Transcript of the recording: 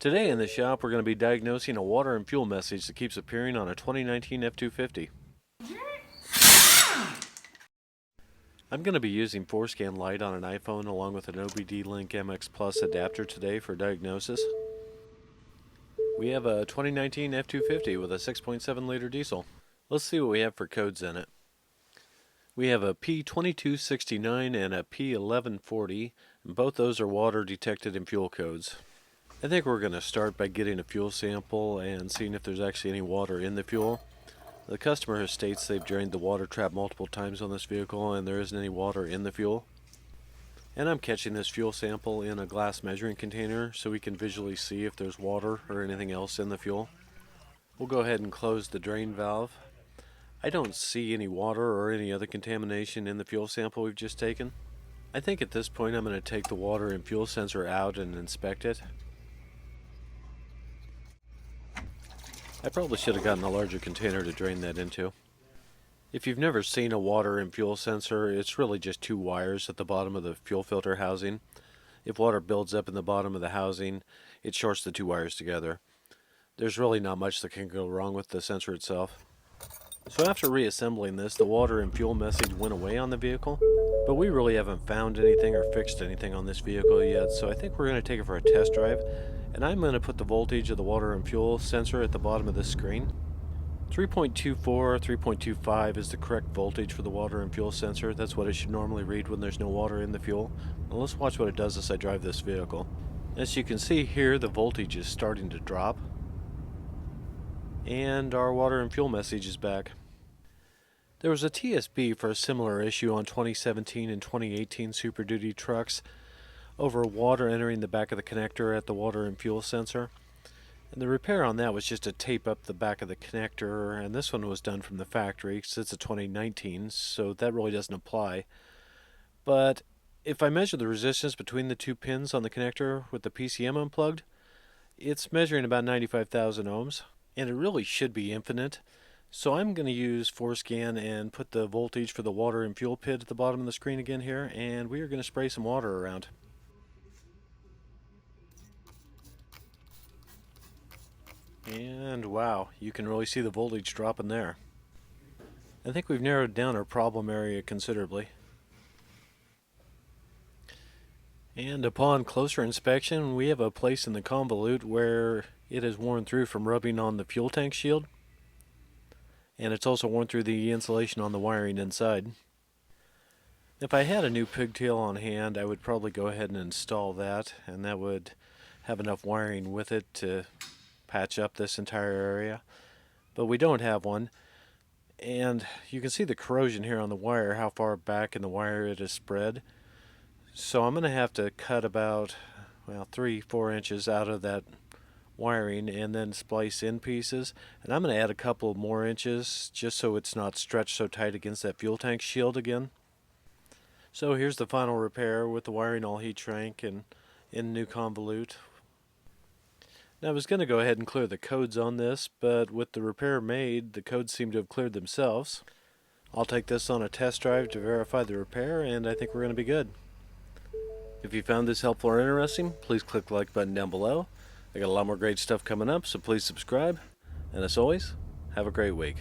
Today in the shop we're going to be diagnosing a water and fuel message that keeps appearing on a 2019 F250. I'm going to be using ForeScan Lite on an iPhone along with an OBD-Link MX Plus adapter today for diagnosis. We have a 2019 F250 with a 6.7 liter diesel. Let's see what we have for codes in it. We have a P2260 and a P1140, and both those are water detected in fuel codes. I think we're going to start by getting a fuel sample and seeing if there's actually any water in the fuel. The customer states they've drained the water trap multiple times on this vehicle and there isn't any water in the fuel. And I'm catching this fuel sample in a glass measuring container so we can visually see if there's water or anything else in the fuel. We'll go ahead and close the drain valve. I don't see any water or any other contamination in the fuel sample we've just taken. I think at this point I'm going to take the water and fuel sensor out and inspect it. I probably should have gotten a larger container to drain that into. If you've never seen a water and fuel sensor, it's really just two wires at the bottom of the fuel filter housing. If water builds up in the bottom of the housing, it shorts the two wires together. There's really not much that can go wrong with the sensor itself. So after reassembling this, the water and fuel message went away on the vehicle, but we really haven't found anything or fixed anything on this vehicle yet, so I think we're going to take it for a test drive. And I'm going to put the voltage of the water and fuel sensor at the bottom of the screen. 3.24, 3.25 is the correct voltage for the water and fuel sensor. That's what it should normally read when there's no water in the fuel. Now let's watch what it does as I drive this vehicle. As you can see here, the voltage is starting to drop. And our water and fuel message is back. There was a TSB for a similar issue on 2017 and 2018 Super Duty trucks over water entering the back of the connector at the water and fuel sensor. And the repair on that was just to tape up the back of the connector, and this one was done from the factory because it's a 2019, so that really doesn't apply. But if I measure the resistance between the two pins on the connector with the PCM unplugged, it's measuring about 95,000 ohms, and it really should be infinite. So I'm going to use ForeScan and put the voltage for the water and fuel pit at the bottom of the screen again here, and we are going to spray some water around. And wow, you can really see the voltage dropping there. I think we've narrowed down our problem area considerably. And upon closer inspection, we have a place in the convolute where it has worn through from rubbing on the fuel tank shield. And it's also worn through the insulation on the wiring inside. If I had a new pigtail on hand, I would probably go ahead and install that, and that would have enough wiring with it to patch up this entire area, but we don't have one. And you can see the corrosion here on the wire, how far back in the wire it is spread. So I'm going to have to cut about 3-4 inches out of that wiring and then splice in pieces, and I'm going to add a couple more inches just so it's not stretched so tight against that fuel tank shield again. So here's the final repair with the wiring all heat shrink and in new convolute. Now I was going to go ahead and clear the codes on this, but with the repair made, the codes seem to have cleared themselves. I'll take this on a test drive to verify the repair, and I think we're going to be good. If you found this helpful or interesting, please click the like button down below. I got a lot more great stuff coming up, so please subscribe. And as always, have a great week.